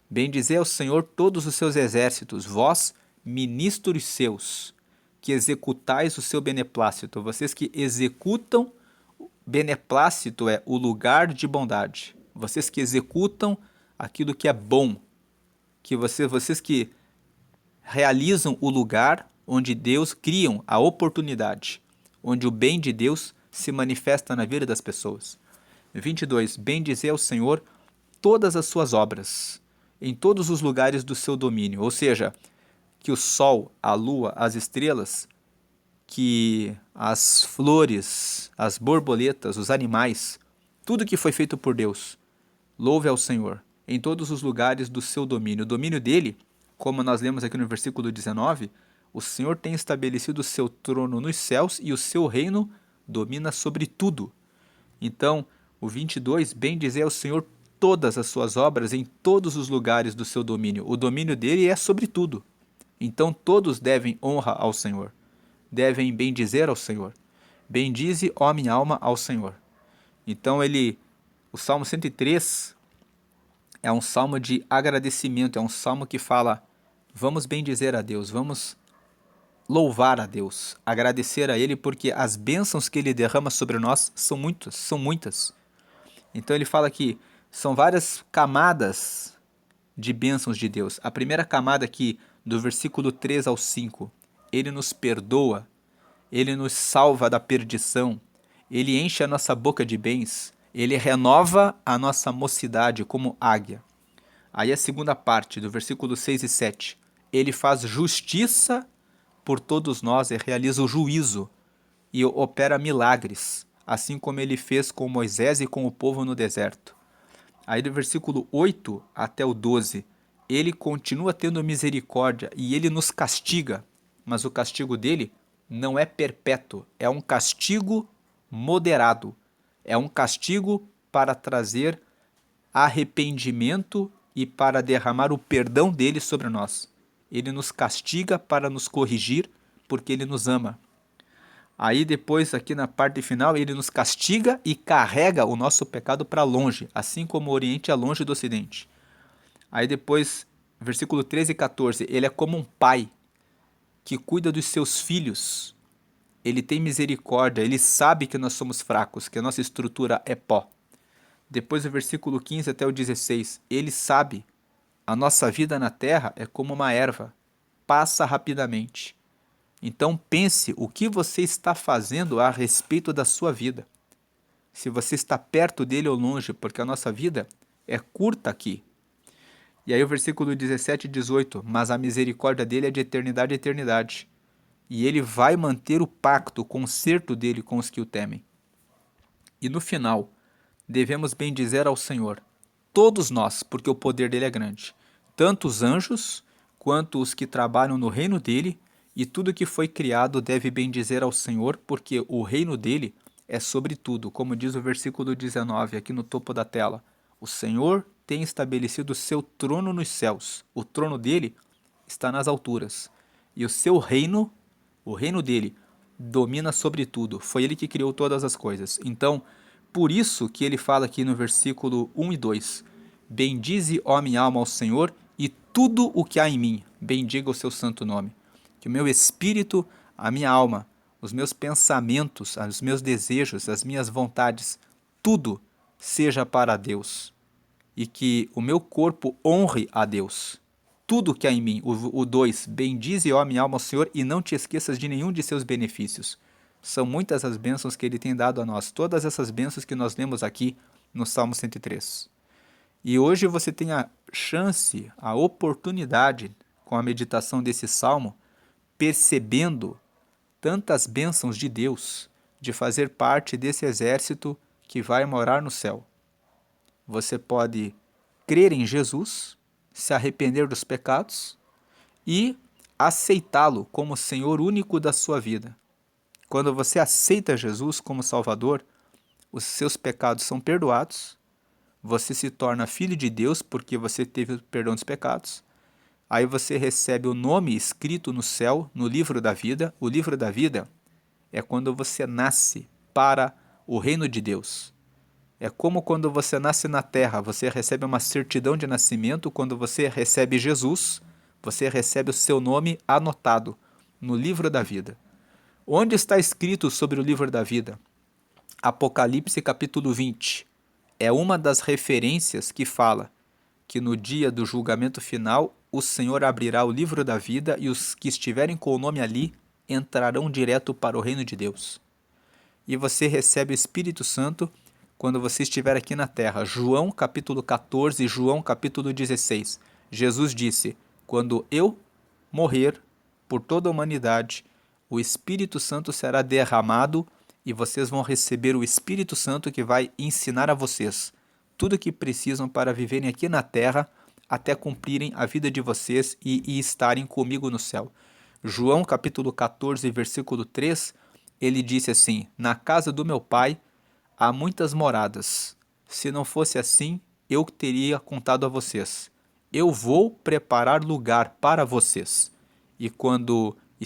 Bendizei ao Senhor todos os seus exércitos, vós, ministros seus, que executais o seu beneplácito. Vocês que executam, beneplácito é o lugar de bondade. Vocês que executam aquilo que é bom. Que vocês que realizam o lugar onde Deus criam a oportunidade, onde o bem de Deus se manifesta na vida das pessoas. 22. Bendizei ao Senhor todas as suas obras, em todos os lugares do seu domínio. Ou seja, que o sol, a lua, as estrelas, que as flores, as borboletas, os animais, tudo que foi feito por Deus, louve ao Senhor em todos os lugares do seu domínio. O domínio dele, como nós lemos aqui no versículo 19, o Senhor tem estabelecido o seu trono nos céus e o seu reino domina sobre tudo. Então, o 22, bendizei ao Senhor todas as suas obras em todos os lugares do seu domínio. O domínio dele é sobre tudo. Então, todos devem honra ao Senhor, devem bendizer ao Senhor. Bendize, ó minha alma, ao Senhor. Então, o Salmo 103 é um salmo de agradecimento, é um salmo que fala, vamos bendizer a Deus, vamos louvar a Deus, agradecer a Ele, porque as bênçãos que Ele derrama sobre nós são muitas, são muitas. Então ele fala que são várias camadas de bênçãos de Deus. A primeira camada aqui, do versículo 3 ao 5, Ele nos perdoa, Ele nos salva da perdição, Ele enche a nossa boca de bens, Ele renova a nossa mocidade como águia. Aí a segunda parte, do versículo 6 e 7, Ele faz justiça por todos nós e realiza o juízo e opera milagres, assim como Ele fez com Moisés e com o povo no deserto. Aí do versículo 8 até o 12, ele continua tendo misericórdia e ele nos castiga, mas o castigo dele não é perpétuo, é um castigo moderado, é um castigo para trazer arrependimento e para derramar o perdão dele sobre nós. Ele nos castiga para nos corrigir, porque ele nos ama. Aí depois, aqui na parte final, ele nos castiga e carrega o nosso pecado para longe, assim como o Oriente é longe do Ocidente. Aí depois, versículo 13 e 14, ele é como um pai que cuida dos seus filhos. Ele tem misericórdia, ele sabe que nós somos fracos, que a nossa estrutura é pó. Depois, do versículo 15 até o 16, ele sabe, a nossa vida na terra é como uma erva, passa rapidamente. Então pense o que você está fazendo a respeito da sua vida. Se você está perto dele ou longe, porque a nossa vida é curta aqui. E aí o versículo 17 e 18, mas a misericórdia dele é de eternidade a eternidade. E ele vai manter o pacto, o concerto dele com os que o temem. E no final, devemos bendizer ao Senhor, todos nós, porque o poder dele é grande. Tanto os anjos, quanto os que trabalham no reino dele, e tudo que foi criado deve bendizer ao Senhor, porque o reino dele é sobre tudo, como diz o versículo 19 aqui no topo da tela. O Senhor tem estabelecido o seu trono nos céus, o trono dele está nas alturas, e o seu reino, o reino dele, domina sobre tudo. Foi ele que criou todas as coisas. Então, por isso que ele fala aqui no versículo 1 e 2, bendize, ó minha alma, ao Senhor, e tudo o que há em mim, bendiga o seu santo nome. Que o meu espírito, a minha alma, os meus pensamentos, os meus desejos, as minhas vontades, tudo seja para Deus. E que o meu corpo honre a Deus. Tudo que há em mim. O 2, bendize, ó minha alma, ao Senhor, e não te esqueças de nenhum de seus benefícios. São muitas as bênçãos que ele tem dado a nós. Todas essas bênçãos que nós lemos aqui no Salmo 103. E hoje você tem a chance, a oportunidade, com a meditação desse salmo, percebendo tantas bênçãos de Deus, de fazer parte desse exército que vai morar no céu. Você pode crer em Jesus, se arrepender dos pecados e aceitá-lo como Senhor único da sua vida. Quando você aceita Jesus como Salvador, os seus pecados são perdoados, você se torna filho de Deus porque você teve o perdão dos pecados. Aí você recebe o nome escrito no céu, no livro da vida. O livro da vida é quando você nasce para o reino de Deus. É como quando você nasce na terra, você recebe uma certidão de nascimento. Quando você recebe Jesus, você recebe o seu nome anotado no livro da vida. Onde está escrito sobre o livro da vida? Apocalipse capítulo 20. É uma das referências que fala que no dia do julgamento final, o Senhor abrirá o livro da vida e os que estiverem com o nome ali entrarão direto para o reino de Deus. E você recebe o Espírito Santo quando você estiver aqui na terra. João capítulo 14 e João capítulo 16. Jesus disse, quando eu morrer por toda a humanidade, o Espírito Santo será derramado e vocês vão receber o Espírito Santo que vai ensinar a vocês tudo o que precisam para viverem aqui na terra até cumprirem a vida de vocês e estarem comigo no céu. João capítulo 14, versículo 3, ele disse assim, na casa do meu pai há muitas moradas. Se não fosse assim, eu teria contado a vocês. Eu vou preparar lugar para vocês. E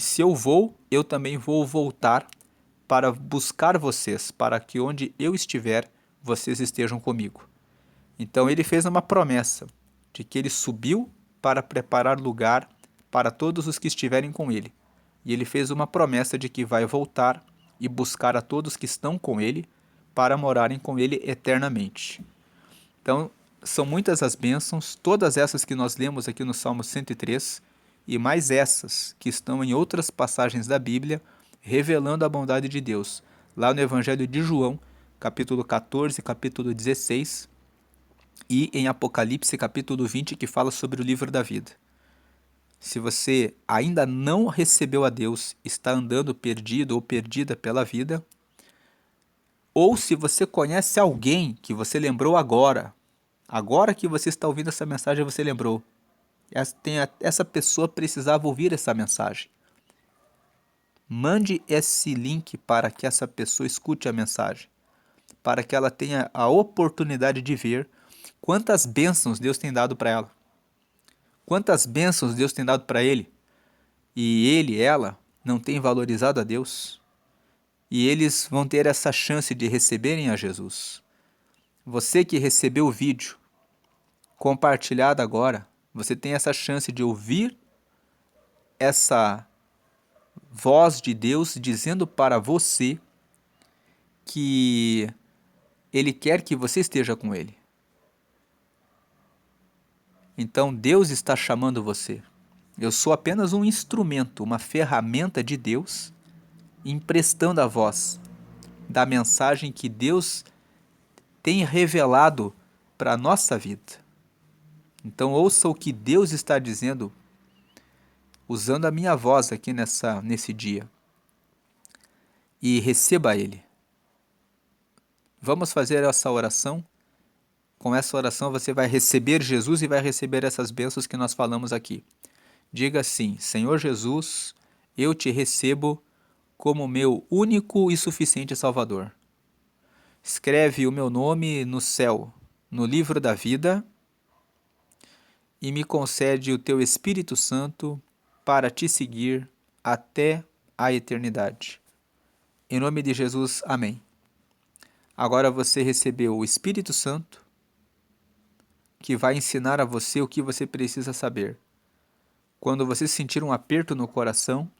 se eu vou, eu também vou voltar para buscar vocês, para que onde eu estiver, vocês estejam comigo. Então ele fez uma promessa de que ele subiu para preparar lugar para todos os que estiverem com ele. e ele fez uma promessa de que vai voltar e buscar a todos que estão com ele para morarem com ele eternamente. Então, são muitas as bênçãos, todas essas que nós lemos aqui no Salmo 103, e mais essas que estão em outras passagens da Bíblia, revelando a bondade de Deus. Lá no Evangelho de João, capítulo 14, capítulo 16, e em Apocalipse, capítulo 20, que fala sobre o livro da vida. Se você ainda não recebeu a Deus, está andando perdido ou perdida pela vida, ou se você conhece alguém que você lembrou agora, agora que você está ouvindo essa mensagem, você lembrou. Essa pessoa precisava ouvir essa mensagem. Mande esse link para que essa pessoa escute a mensagem, para que ela tenha a oportunidade de ver quantas bênçãos Deus tem dado para ela. Quantas bênçãos Deus tem dado para ele. E ele, ela, não tem valorizado a Deus. E eles vão ter essa chance de receberem a Jesus. Você que recebeu o vídeo compartilhado agora, você tem essa chance de ouvir essa voz de Deus dizendo para você que Ele quer que você esteja com Ele. Então Deus está chamando você. Eu sou apenas um instrumento, uma ferramenta de Deus, emprestando a voz da mensagem que Deus tem revelado para a nossa vida. Então ouça o que Deus está dizendo, usando a minha voz aqui nesse dia. E receba Ele. Vamos fazer essa oração. Com essa oração você vai receber Jesus e vai receber essas bênçãos que nós falamos aqui. Diga assim: Senhor Jesus, eu te recebo como meu único e suficiente Salvador. Escreve o meu nome no céu, no livro da vida, e me concede o teu Espírito Santo para te seguir até a eternidade. Em nome de Jesus, amém. Agora você recebeu o Espírito Santo, que vai ensinar a você o que você precisa saber. Quando você sentir um aperto no coração,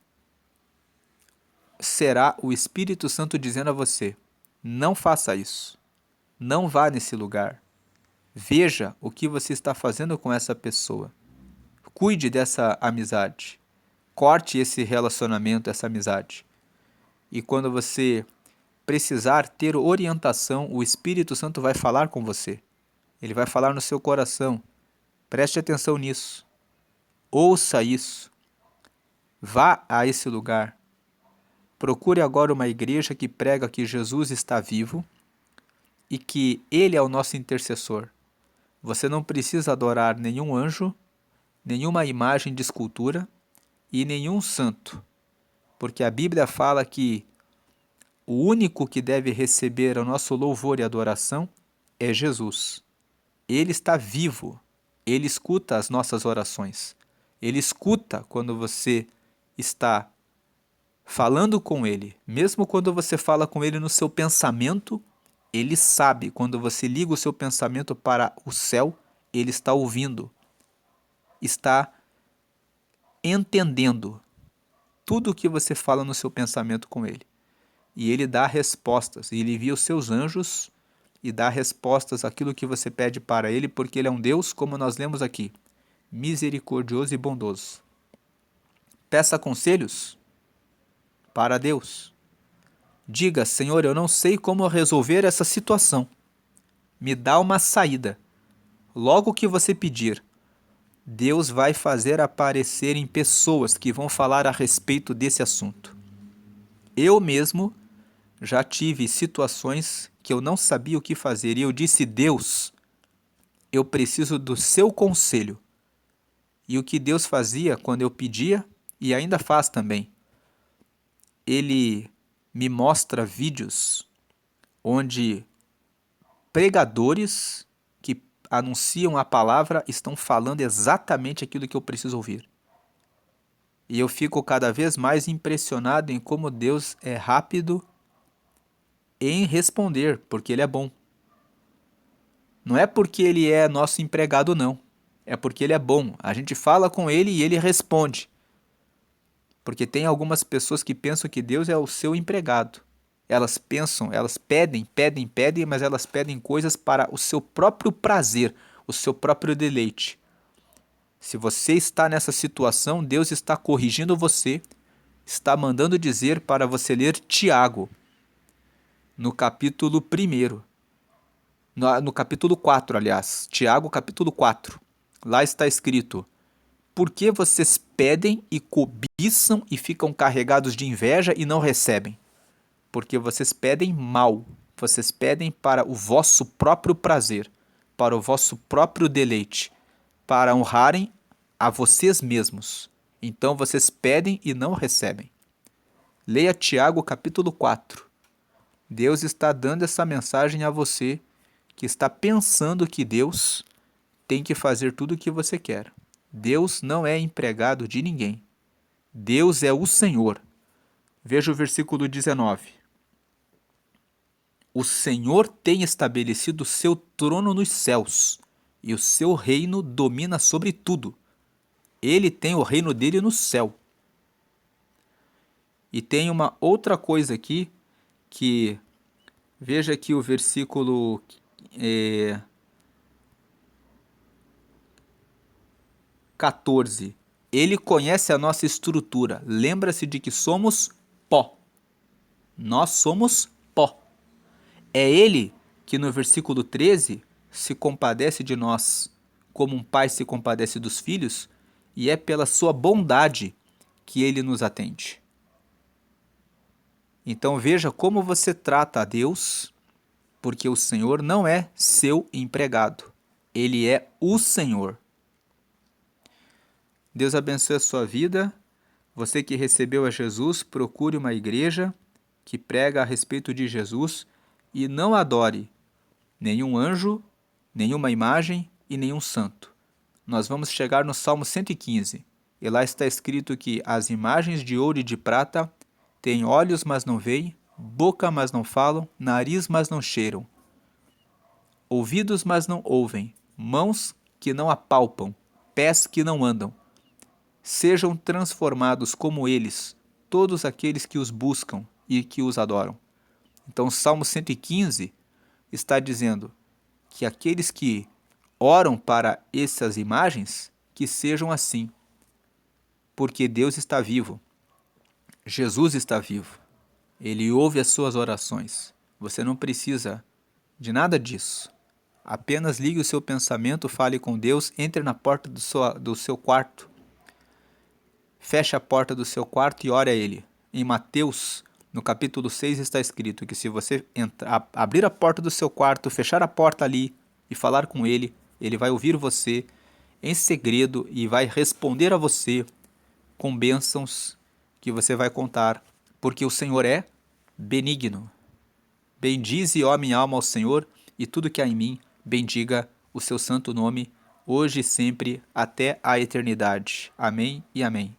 será o Espírito Santo dizendo a você: não faça isso, não vá nesse lugar, veja o que você está fazendo com essa pessoa, cuide dessa amizade, corte esse relacionamento, essa amizade. E quando você precisar ter orientação, o Espírito Santo vai falar com você, ele vai falar no seu coração. Preste atenção nisso, ouça isso, vá a esse lugar. Procure agora uma igreja que prega que Jesus está vivo e que Ele é o nosso intercessor. Você não precisa adorar nenhum anjo, nenhuma imagem de escultura e nenhum santo, porque a Bíblia fala que o único que deve receber o nosso louvor e adoração é Jesus. Ele está vivo, Ele escuta as nossas orações. Ele escuta quando você está falando com Ele. Mesmo quando você fala com Ele no seu pensamento, Ele sabe. Quando você liga o seu pensamento para o céu, Ele está ouvindo, está entendendo tudo o que você fala no seu pensamento com Ele. E Ele dá respostas, Ele envia os seus anjos e dá respostas àquilo que você pede para Ele, porque Ele é um Deus, como nós lemos aqui, misericordioso e bondoso. Peça conselhos para Deus. Diga: Senhor, eu não sei como resolver essa situação. Me dá uma saída. Logo que você pedir, Deus vai fazer aparecerem pessoas que vão falar a respeito desse assunto. Eu mesmo já tive situações que eu não sabia o que fazer e eu disse: Deus, eu preciso do seu conselho. E o que Deus fazia quando eu pedia, e ainda faz também, Ele me mostra vídeos onde pregadores que anunciam a palavra estão falando exatamente aquilo que eu preciso ouvir. E eu fico cada vez mais impressionado em como Deus é rápido em responder, porque Ele é bom. Não é porque Ele é nosso empregado, não. É porque Ele é bom. A gente fala com Ele e Ele responde. Porque tem algumas pessoas que pensam que Deus é o seu empregado. Elas pensam, elas pedem, mas elas pedem coisas para o seu próprio prazer, o seu próprio deleite. Se você está nessa situação, Deus está corrigindo você, está mandando dizer para você ler Tiago, no capítulo 1. No capítulo 4, aliás. Tiago, capítulo 4. Lá está escrito: por que vocês pedem e cobiçam e ficam carregados de inveja e não recebem? Porque vocês pedem mal. Vocês pedem para o vosso próprio prazer, para o vosso próprio deleite, para honrarem a vocês mesmos. Então vocês pedem e não recebem. Leia Tiago capítulo 4. Deus está dando essa mensagem a você que está pensando que Deus tem que fazer tudo o que você quer. Deus não é empregado de ninguém. Deus é o Senhor. Veja o versículo 19. O Senhor tem estabelecido o seu trono nos céus, e o seu reino domina sobre tudo. Ele tem o reino dele no céu. E tem uma outra coisa aqui, que veja aqui o versículo 14. Ele conhece a nossa estrutura. Lembra-se de que somos pó. Nós somos pó. É Ele que no versículo 13 se compadece de nós, como um pai se compadece dos filhos, e é pela sua bondade que Ele nos atende. Então veja como você trata a Deus, porque o Senhor não é seu empregado. Ele é o Senhor. Deus abençoe a sua vida. Você que recebeu a Jesus, procure uma igreja que prega a respeito de Jesus e não adore nenhum anjo, nenhuma imagem e nenhum santo. Nós vamos chegar no Salmo 115, e lá está escrito que as imagens de ouro e de prata têm olhos, mas não veem, boca, mas não falam, nariz, mas não cheiram, ouvidos, mas não ouvem, mãos que não apalpam, pés que não andam. Sejam transformados como eles, todos aqueles que os buscam e que os adoram. Então, o Salmo 115 está dizendo que aqueles que oram para essas imagens, que sejam assim, porque Deus está vivo, Jesus está vivo, Ele ouve as suas orações. Você não precisa de nada disso. Apenas ligue o seu pensamento, fale com Deus, entre na porta do seu quarto, feche a porta do seu quarto e ore a Ele. Em Mateus, no capítulo 6, está escrito que se você abrir a porta do seu quarto, fechar a porta ali e falar com Ele, Ele vai ouvir você em segredo e vai responder a você com bênçãos que você vai contar, porque o Senhor é benigno. Bendize, ó minha alma, ao Senhor, e tudo que há em mim, bendiga o seu santo nome, hoje e sempre, até a eternidade. Amém e amém.